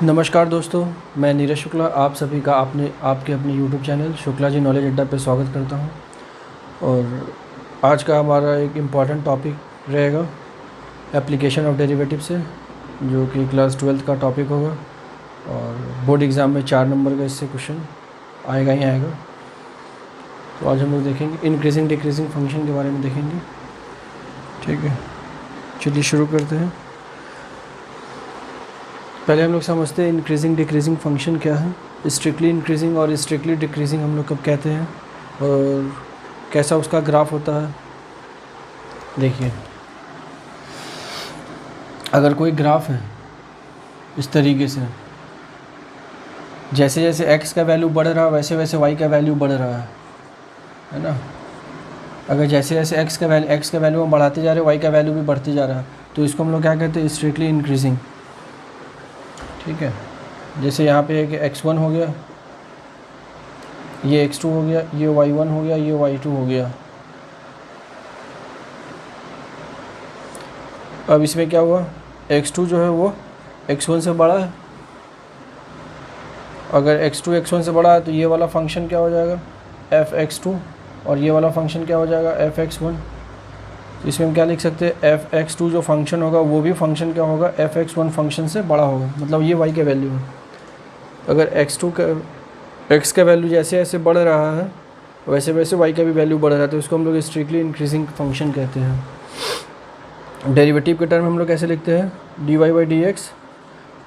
नमस्कार दोस्तों, मैं नीरज शुक्ला आप सभी का आपके अपने YouTube channel Shukla ji knowledge अड्डा पे स्वागत करता हूं। और आज का हमारा एक इम्पॉर्टेंट टॉपिक रहेगा एप्लीकेशन ऑफ डेरिवेटिव से, जो कि क्लास 12th का टॉपिक होगा और बोर्ड एग्ज़ाम में 4 नंबर का इससे क्वेश्चन आएगा ही आएगा। तो आज हम लोग देखेंगे इंक्रीजिंग डिक्रीजिंग फंक्शन के बारे में देखेंगे। ठीक है, चलिए शुरू करते हैं। पहले हम लोग समझते हैं इंक्रीजिंग डिक्रीजिंग फंक्शन क्या है। स्ट्रिक्टली इंक्रीजिंग और स्ट्रिक्टली डिक्रीजिंग हम लोग कब कहते हैं और कैसा उसका ग्राफ होता है। देखिए, अगर कोई ग्राफ है इस तरीके से, जैसे जैसे x का वैल्यू बढ़ रहा है वैसे वैसे y का वैल्यू बढ़ रहा है ना। अगर जैसे जैसे x का वैल्यू हम बढ़ाते जा रहे हैं y का वैल्यू भी बढ़ते जा रहा है, तो इसको हम लोग क्या कहते हैं, स्ट्रिक्टली इंक्रीजिंग। ठीक है, जैसे यहाँ पे है कि x1 हो गया, ये x2 हो गया, ये y1 हो गया, ये y2 हो गया। अब इसमें क्या हुआ, x2 जो है वो x1 से बड़ा है। अगर x2 x1 से बड़ा है तो ये वाला फंक्शन क्या हो जाएगा, f(x2), और ये वाला फंक्शन क्या हो जाएगा, f(x1). इसमें हम क्या लिख सकते हैं, f(x2) जो फंक्शन होगा वो भी फंक्शन क्या होगा, f(x1) फंक्शन से बड़ा होगा। मतलब ये y के वैल्यू है। अगर x का वैल्यू जैसे जैसे बढ़ रहा है वैसे वैसे y का भी वैल्यू बढ़ रहा है, तो इसको हम लोग स्ट्रिक्टली इंक्रीजिंग फंक्शन कहते हैं। डेरिवेटिव के टर्म हम लोग कैसे लिखते हैं, dy/dx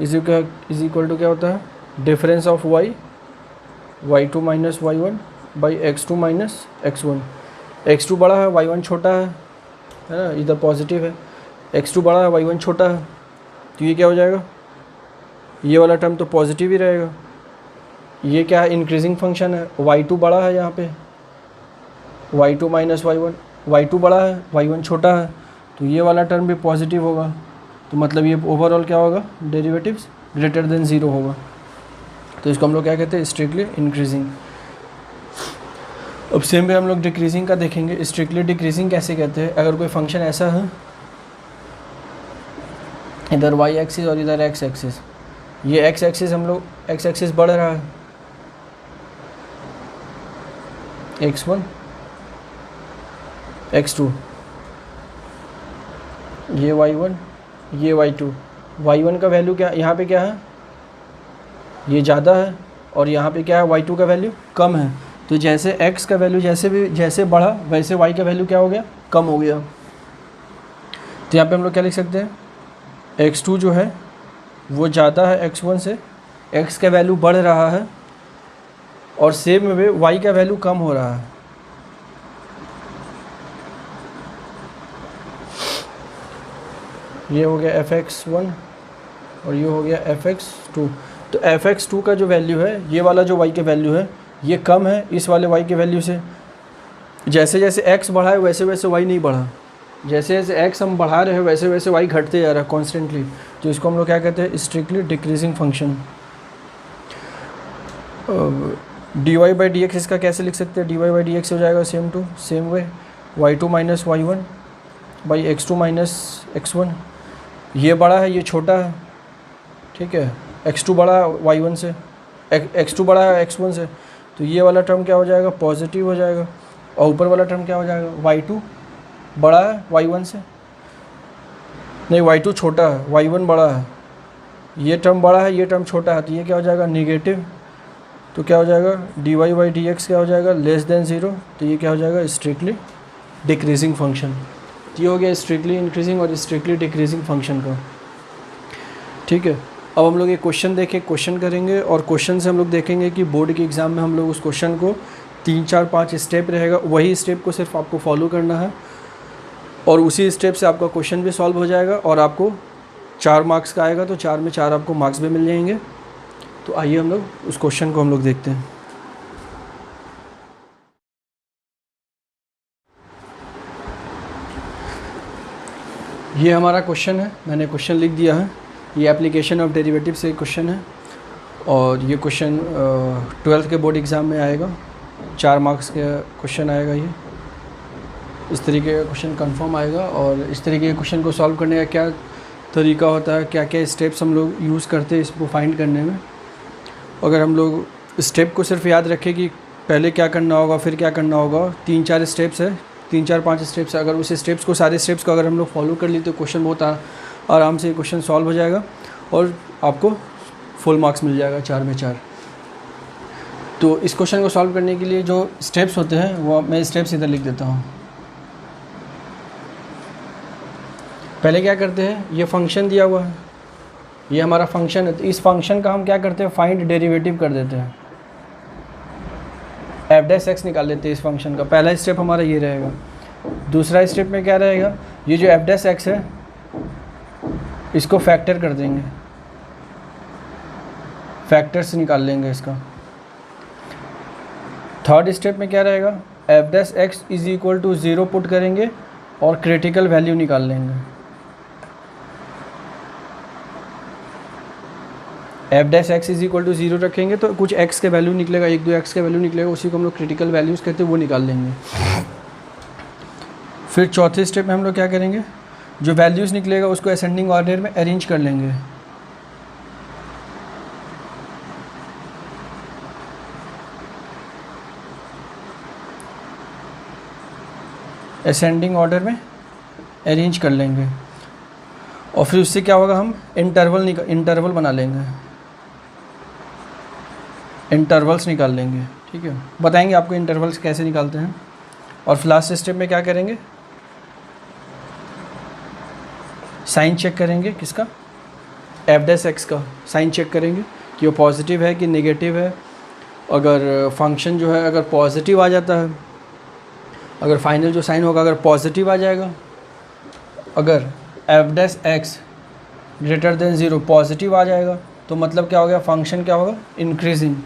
इज इक्वल टू क्या होता है, difference of y2 minus y1 by x2 minus x1। x2 बड़ा है y1 छोटा है ना, इधर पॉजिटिव है। x2 बड़ा है y1 छोटा है, तो ये क्या हो जाएगा, ये वाला टर्म तो पॉजिटिव ही रहेगा। ये क्या है, इंक्रीजिंग फंक्शन है। y2 बड़ा है यहाँ पे, y2 माइनस y1, y2 बड़ा है y1 छोटा है, तो ये वाला टर्म भी पॉजिटिव होगा। तो मतलब ये ओवरऑल क्या होगा, डेरिवेटिव्स ग्रेटर देन 0 होगा। तो इसको हम लोग क्या कहते हैं, स्ट्रिक्टली इंक्रीजिंग। अब सेम वे हम लोग डिक्रीजिंग का देखेंगे। स्ट्रिक्टली डिक्रीजिंग कैसे कहते हैं, अगर कोई फंक्शन ऐसा है, इधर y एक्सिस और इधर x एक्सिस, ये x एक्सिस हम लोग x एक्सिस बढ़ रहा है, x1 x2, ये y1 ये y2। y1 का वैल्यू क्या, यहाँ पे क्या है, ये ज़्यादा है, और यहाँ पे क्या है, y2 का वैल्यू कम है। तो जैसे x का वैल्यू जैसे बढ़ा वैसे y का वैल्यू क्या हो गया, कम हो गया। तो यहाँ पे हम लोग क्या लिख सकते हैं, x2 जो है वो ज़्यादा है x1 से, x का वैल्यू बढ़ रहा है, और सेम वे y का वैल्यू कम हो रहा है। ये हो गया fx1 और ये हो गया fx2। तो fx2 का जो वैल्यू है, ये वाला जो y के वैल्यू है, ये कम है इस वाले y के वैल्यू से। जैसे जैसे x बढ़ा है वैसे वैसे y नहीं बढ़ा, जैसे जैसे x हम बढ़ा रहे हैं वैसे वैसे y घटते जा रहा है कॉन्स्टेंटली। तो इसको हम लोग क्या कहते हैं, स्ट्रिक्टली डिक्रीजिंग फंक्शन। dy/dx इसका कैसे लिख सकते हैं, dy/dx हो जाएगा same way y2 minus y1 by x2 minus x1। ये बड़ा है ये छोटा है, ठीक है, x2 बड़ा है y1 से, x2 बड़ा है x1 से, तो ये वाला टर्म क्या हो जाएगा, पॉजिटिव हो जाएगा। और ऊपर वाला टर्म क्या हो जाएगा, y2 बड़ा है y1 से, नहीं y2 छोटा है y1 बड़ा है, ये टर्म बड़ा है ये टर्म छोटा है, तो ये क्या हो जाएगा, नेगेटिव। तो क्या हो जाएगा, dy/dx क्या हो जाएगा, लेस देन 0। तो ये क्या हो जाएगा, स्ट्रिक्टली डिक्रीजिंग फंक्शन। ये हो गया स्ट्रिक्टली इंक्रीजिंग और स्ट्रिक्टली डिक्रीजिंग फंक्शन का। ठीक है, अब हम लोग एक क्वेश्चन देखें, क्वेश्चन करेंगे, और क्वेश्चन से हम लोग देखेंगे कि बोर्ड के एग्ज़ाम में हम लोग उस क्वेश्चन को 3 4 5 स्टेप रहेगा, वही स्टेप को सिर्फ आपको फॉलो करना है, और उसी स्टेप से आपका क्वेश्चन भी सॉल्व हो जाएगा, और आपको 4 मार्क्स का आएगा, तो 4 में 4 आपको मार्क्स भी मिल जाएंगे। तो आइए हम लोग उस क्वेश्चन को हम लोग देखते हैं। ये हमारा क्वेश्चन है, मैंने क्वेश्चन लिख दिया है। ये एप्लीकेशन ऑफ डेरिवेटिव से क्वेश्चन है, और ये क्वेश्चन 12th के बोर्ड एग्ज़ाम में आएगा, 4 मार्क्स का क्वेश्चन आएगा। ये इस तरीके का क्वेश्चन कंफर्म आएगा, और इस तरीके के क्वेश्चन को सॉल्व करने का क्या तरीका होता है, क्या क्या स्टेप्स हम लोग यूज़ करते हैं इसको फाइंड करने में। अगर हम लोग स्टेप को सिर्फ याद रखें कि पहले क्या करना होगा फिर क्या करना होगा, 3-4 स्टेप्स है, 3-4-5 स्टेप्स है, अगर उस स्टेप्स को सारे स्टेप्स को अगर हम लोग फॉलो कर लिए तो क्वेश्चन बहुत आराम से क्वेश्चन सॉल्व हो जाएगा और आपको फुल मार्क्स मिल जाएगा 4 में 4। तो इस क्वेश्चन को सॉल्व करने के लिए जो स्टेप्स होते हैं वो मैं स्टेप्स इधर लिख देता हूँ। पहले क्या करते हैं, ये फंक्शन दिया हुआ है, ये हमारा फंक्शन है, तो इस फंक्शन का हम क्या करते हैं, फाइंड डेरिवेटिव कर देते हैं, f' निकाल लेते हैं इस फंक्शन का। पहला स्टेप हमारा ये रहेगा। दूसरा स्टेप में क्या रहेगा, ये जो f' है इसको फैक्टर कर देंगे, फैक्टर्स निकाल लेंगे इसका। थर्ड स्टेप में क्या रहेगा, f' is equal to 0 put करेंगे और क्रिटिकल वैल्यू निकाल लेंगे। f' इज इक्वल टू 0 रखेंगे तो कुछ x के वैल्यू निकलेगा, 1-2 x के वैल्यू निकलेगा, उसी को हम लोग क्रिटिकल वैल्यूज़ कहते हैं, वो निकाल लेंगे। फिर चौथे स्टेप में हम लोग क्या करेंगे, जो वैल्यूज़ निकलेगा उसको असेंडिंग ऑर्डर में अरेंज कर लेंगे। असेंडिंग ऑर्डर में अरेंज कर लेंगे और फिर उससे क्या होगा, हम इंटरवल बना लेंगे, इंटरवल्स निकाल लेंगे। ठीक है, बताएंगे आपको इंटरवल्स कैसे निकालते हैं। और लास्ट स्टेप में क्या करेंगे, साइन चेक करेंगे, किसका, f' का साइन चेक करेंगे कि वो पॉजिटिव है कि नेगेटिव है। अगर फंक्शन जो है अगर पॉजिटिव आ जाता है, अगर फाइनल जो साइन होगा अगर पॉजिटिव आ जाएगा, अगर f' ग्रेटर देन 0 पॉजिटिव आ जाएगा तो मतलब क्या हो गया, फंक्शन क्या होगा, इंक्रीजिंग।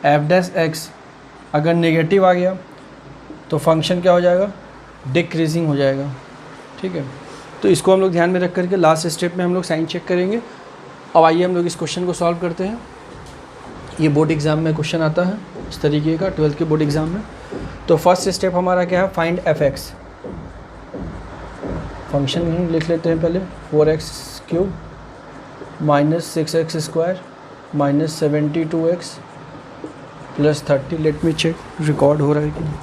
f' अगर नेगेटिव आ गया तो फंक्शन क्या हो जाएगा, डिक्रीजिंग हो जाएगा। ठीक है, तो इसको हम लोग ध्यान में रख करके लास्ट स्टेप में हम लोग साइन चेक करेंगे। अब आइए हम लोग इस क्वेश्चन को सॉल्व करते हैं। ये बोर्ड एग्ज़ाम में क्वेश्चन आता है इस तरीके का, 12th के बोर्ड एग्ज़ाम में। तो फर्स्ट स्टेप हमारा क्या है, फाइंड f(x). फंक्शन हम लिख लेते हैं पहले, 4x³ - 6x² - 72x + 30। Let me check record हो रहा है कि नहीं।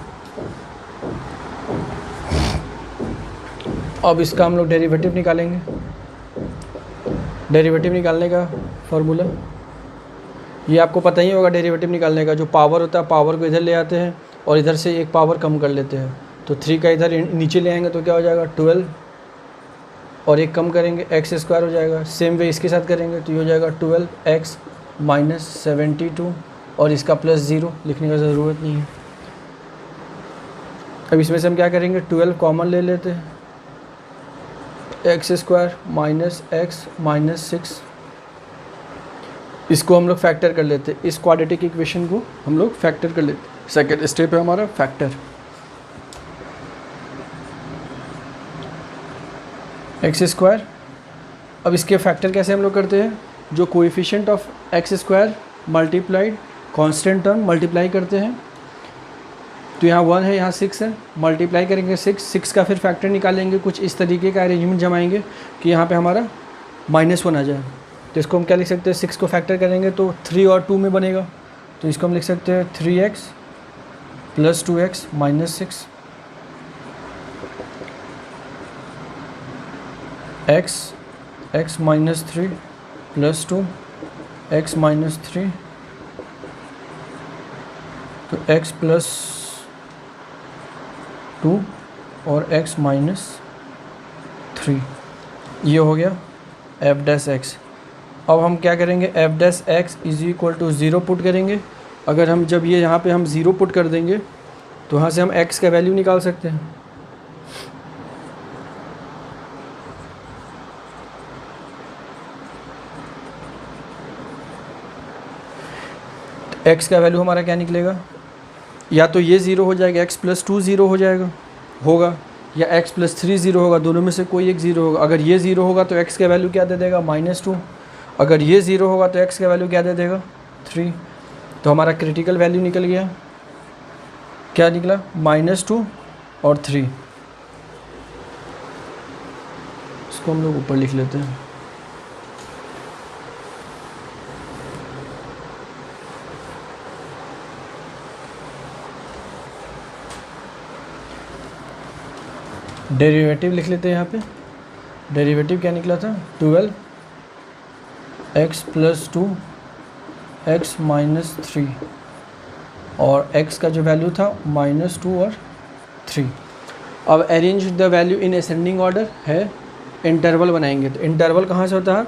अब इसका हम लोग डेरिवेटिव निकालेंगे। डेरिवेटिव निकालने का फार्मूला ये आपको पता ही होगा, डेरिवेटिव निकालने का जो पावर होता है, पावर को इधर ले आते हैं और इधर से एक पावर कम कर लेते हैं। तो 3 का इधर नीचे ले आएंगे तो क्या हो जाएगा, 12, और एक कम करेंगे x² हो जाएगा। सेम वे इसके साथ करेंगे तो ये हो जाएगा 12x - 72 और इसका +0 लिखने का ज़रूरत नहीं है। अब इसमें से हम क्या करेंगे, 12 कॉमन ले लेते हैं, x² - x - 6 इसको हम लोग फैक्टर कर लेते हैं। इस क्वाड्रेटिक इक्वेशन को हम लोग फैक्टर कर लेते हैं। सेकेंड स्टेप है हमारा फैक्टर। x², अब इसके फैक्टर कैसे हम लोग करते हैं, जो coefficient of x² multiplied constant term multiply करते हैं। तो यहाँ 1 है, यहाँ 6 है, मल्टीप्लाई करेंगे 6 का फिर फैक्टर निकालेंगे। कुछ इस तरीके का अरेंजमेंट जमाएंगे कि यहाँ पे हमारा -1 आ जाए। तो इसको हम क्या लिख सकते हैं, 6 को फैक्टर करेंगे तो 3 और 2 में बनेगा। तो इसको हम लिख सकते हैं 3x + 2x - 6 x - 3 + 2 x - 3 तो x + 2 और x - 3 ये हो गया f'(x). अब हम क्या करेंगे, f'(x) = 0 पुट करेंगे। अगर हम जब ये यहाँ पे हम 0 पुट कर देंगे तो यहाँ से हम x का वैल्यू निकाल सकते हैं। x का वैल्यू हमारा क्या निकलेगा, या तो ये 0 हो जाएगा, x + 2 0 हो जाएगा होगा, या x + 3 0 होगा, दोनों में से कोई एक 0 होगा। अगर ये 0 होगा तो x का वैल्यू क्या दे देगा, -2। अगर ये 0 होगा तो x का वैल्यू क्या दे देगा, 3। तो हमारा क्रिटिकल वैल्यू निकल गया, क्या निकला, -2 और 3। इसको हम लोग ऊपर लिख लेते हैं। डेरिवेटिव लिख लेते हैं यहाँ पे। डेरिवेटिव क्या निकला था, 12x + 2 x - 3 और x का जो वैल्यू था -2 और 3। अब arrange the value in ascending order है, इंटरवल बनाएंगे। तो इंटरवल कहाँ से होता है,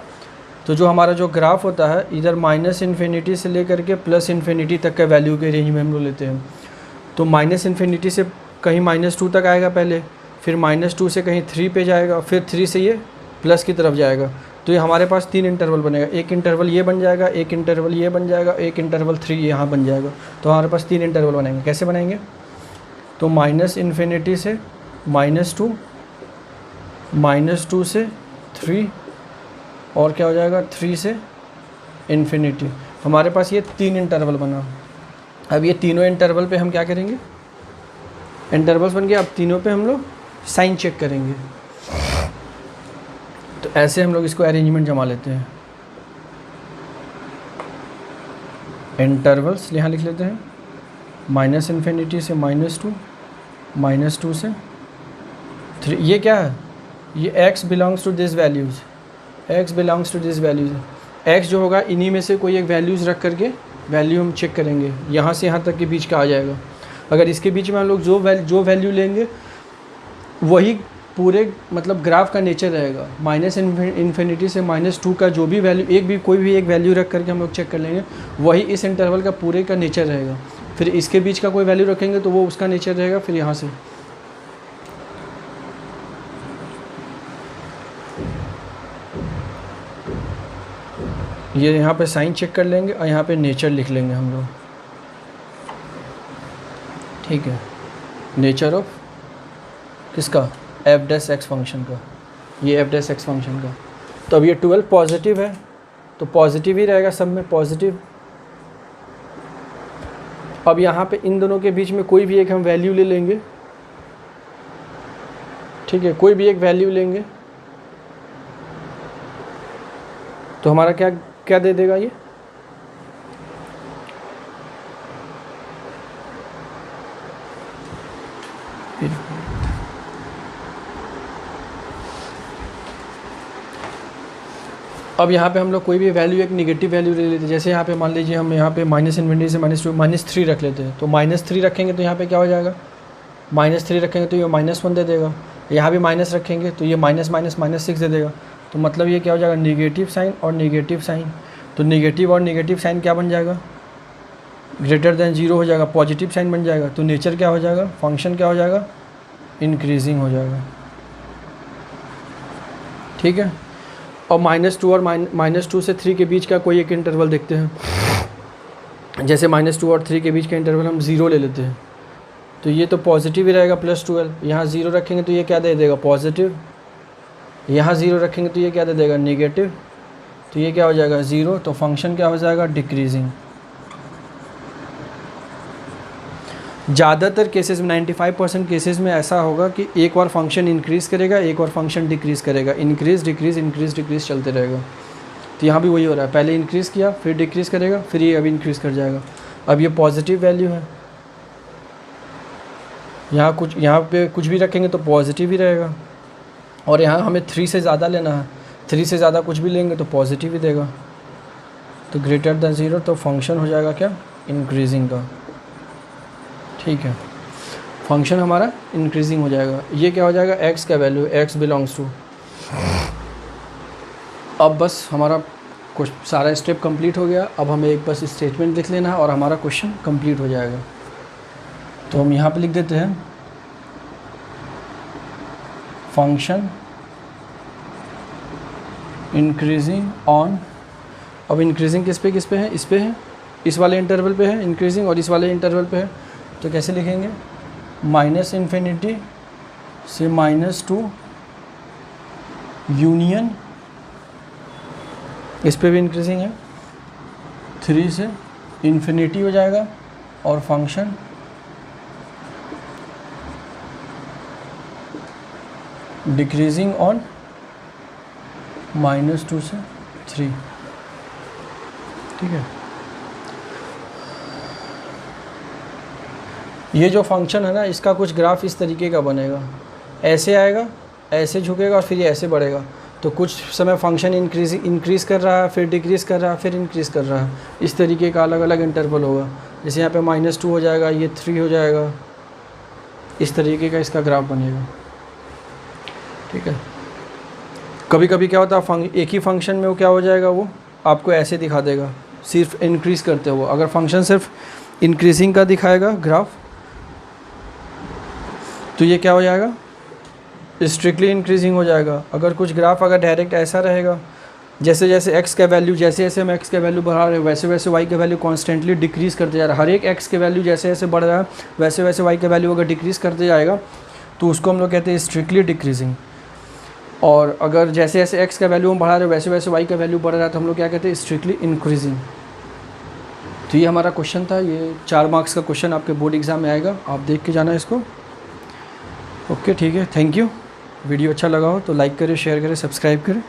तो जो हमारा जो ग्राफ होता है इधर -इन्फिनिटी से लेकर के +इन्फिनिटी तक का वैल्यू के रेंज में हम लोग लेते हैं। तो -इन्फिनिटी से कहीं -2 तक आएगा पहले, फिर -2 से कहीं 3 पे जाएगा, फिर 3 से ये प्लस की तरफ जाएगा। तो ये हमारे पास 3 इंटरवल बनेगा, एक इंटरवल ये बन जाएगा, एक इंटरवल ये बन जाएगा, एक इंटरवल 3 यहाँ बन जाएगा। तो हमारे पास 3 इंटरवल बनेंगे। कैसे बनाएंगे, तो -इन्फिनिटी से -2, -2 से 3 और क्या हो जाएगा 3 से इन्फिनिटी। हमारे पास ये 3 इंटरवल बना। अब ये तीनों इंटरवल पे हम क्या करेंगे, इंटरवल्स बन गए। अब तीनों पे हम लोग साइन चेक करेंगे। तो ऐसे हम लोग इसको अरेंजमेंट जमा लेते हैं। इंटरवल्स यहाँ लिख लेते हैं, -इन्फिनिटी से -2, -2 से 3। ये क्या है, ये x belongs to this values, x belongs to this values. x जो होगा इन्हीं में से कोई एक वैल्यूज़ रख करके वैल्यू हम चेक करेंगे, यहाँ से यहाँ तक के बीच का आ जाएगा। अगर इसके बीच में हम लोग जो वैल्यू लेंगे वही पूरे मतलब ग्राफ का नेचर रहेगा। -इन्फिनिटी से -2 का जो भी वैल्यू, कोई भी एक वैल्यू रख करके हम लोग चेक कर लेंगे, वही इस इंटरवल का पूरे का नेचर रहेगा। फिर इसके बीच का कोई वैल्यू रखेंगे तो वो उसका नेचर रहेगा। फिर यहाँ से ये यहाँ पे साइन चेक कर लेंगे और यहाँ पे नेचर लिख लेंगे हम लोग, ठीक है। नेचर ऑफ किसका, f' फंक्शन का, ये f' फंक्शन का। तो अब ये 12 पॉजिटिव है तो पॉजिटिव ही रहेगा, सब में पॉजिटिव। अब यहाँ पे इन दोनों के बीच में कोई भी एक हम वैल्यू ले लेंगे, ठीक है, कोई भी एक वैल्यू लेंगे तो हमारा क्या क्या दे देगा ये, अब यहाँ पे हम लोग कोई भी वैल्यू एक निगेटिव वैल्यू ले लेते हैं। जैसे यहाँ पे मान लीजिए हम यहाँ पे -इन्फिनिटी से -2 -3 रख लेते हैं। तो -3 रखेंगे तो यहाँ पे क्या हो जाएगा, -3 रखेंगे तो ये -1 दे देगा। यहाँ भी माइनस रखेंगे तो ये -6 दे देगा। तो मतलब ये क्या हो जाएगा, निगेटिव साइन और निगेटिव साइन। तो निगेटिव और निगेटिव साइन क्या बन जाएगा, ग्रेटर देन 0 हो जाएगा, पॉजिटिव साइन बन जाएगा। तो नेचर क्या हो जाएगा, फंक्शन क्या हो जाएगा, इंक्रीजिंग हो जाएगा, ठीक है। और -2 और -2 से 3 के बीच का कोई एक इंटरवल देखते हैं। जैसे -2 और 3 के बीच का इंटरवल हम 0 ले लेते हैं। तो ये तो पॉजिटिव ही रहेगा, +12। यहाँ 0 रखेंगे तो ये क्या दे देगा, पॉजिटिव। यहाँ 0 रखेंगे तो ये क्या दे देगा, नेगेटिव। तो ये क्या हो जाएगा, 0। तो फंक्शन क्या हो जाएगा, डिक्रीजिंग। ज़्यादातर केसेस में 95% केसेस में ऐसा होगा कि एक बार फंक्शन इंक्रीज़ करेगा, एक और फंक्शन डिक्रीज़ करेगा, इंक्रीज़ डिक्रीज़ चलते रहेगा। तो यहाँ भी वही हो रहा है, पहले इंक्रीज़ किया फिर डिक्रीज़ करेगा, फिर ये अभी इंक्रीज़ कर जाएगा। अब ये पॉजिटिव वैल्यू है, यहाँ पे कुछ भी रखेंगे तो पॉजिटिव ही रहेगा। और यहाँ हमें 3 से ज़्यादा लेना है, 3 से ज़्यादा कुछ भी लेंगे तो पॉजिटिव ही देगा। तो ग्रेटर देन 0, तो फंक्शन हो जाएगा क्या, इंक्रीजिंग का, ठीक है। फंक्शन हमारा इंक्रीजिंग हो जाएगा। ये क्या हो जाएगा, x का वैल्यू, x बिलोंग्स टू। अब बस हमारा कुछ सारा स्टेप कंप्लीट हो गया। अब हमें एक बस स्टेटमेंट लिख लेना है और हमारा क्वेश्चन कंप्लीट हो जाएगा। तो हम यहाँ पे लिख देते हैं, फंक्शन इंक्रीजिंग ऑन। अब इंक्रीजिंग किस पे है, इस पे है, इस वाले इंटरवल पे है इंक्रीजिंग, और इस वाले इंटरवल पे है। तो कैसे लिखेंगे, -इन्फिनिटी से -2 यूनियन, इस पे भी इंक्रीजिंग है, 3 से इन्फिनिटी हो जाएगा, और फंक्शन डिक्रीजिंग ऑन -2 से 3, ठीक है। ये जो फंक्शन है ना, इसका कुछ ग्राफ इस तरीके का बनेगा, ऐसे आएगा, ऐसे झुकेगा और फिर ये ऐसे बढ़ेगा। तो कुछ समय फंक्शन इंक्रीज़ कर रहा है, फिर डिक्रीज़ कर रहा है, फिर इंक्रीज़ कर रहा है। इस तरीके का अलग अलग इंटरवल होगा। जैसे यहाँ पे -2 हो जाएगा, ये 3 हो जाएगा, इस तरीके का इसका ग्राफ बनेगा, ठीक है। कभी कभी क्या होता है, एक ही फंक्शन में वो क्या हो जाएगा, वो आपको ऐसे दिखा देगा सिर्फ इंक्रीज़ करते हुए। अगर फंक्शन सिर्फ इंक्रीजिंग का दिखाएगा ग्राफ, तो ये क्या हो जाएगा, स्ट्रिक्टली इंक्रीजिंग हो जाएगा। अगर कुछ ग्राफ अगर डायरेक्ट ऐसा रहेगा, जैसे जैसे x का वैल्यू, जैसे जैसे हम x का वैल्यू बढ़ा रहे हैं, वैसे वैसे y का वैल्यू कॉन्स्टेंटली डिक्रीज़ करते जा रहा है। हर एक x के वैल्यू जैसे जैसे बढ़ रहा है, वैसे वैसे y का वैल्यू अगर डिक्रीज़ करते जाएगा तो उसको हम लोग कहते हैं स्ट्रिक्टली डिक्रीजिंग। और अगर जैसे जैसे x का वैल्यू हम बढ़ा रहे हैं, वैसे वैसे y का वैल्यू बढ़ रहा है, तो हम लोग क्या कहते हैं, स्ट्रिक्टली इंक्रीजिंग। तो ये हमारा क्वेश्चन था। ये 4 मार्क्स का क्वेश्चन आपके बोर्ड एग्ज़ाम में आएगा, आप देख के जाना इसको। ओके, ठीक है, थैंक यू। वीडियो अच्छा लगा हो तो लाइक करें, शेयर करें, सब्सक्राइब करें।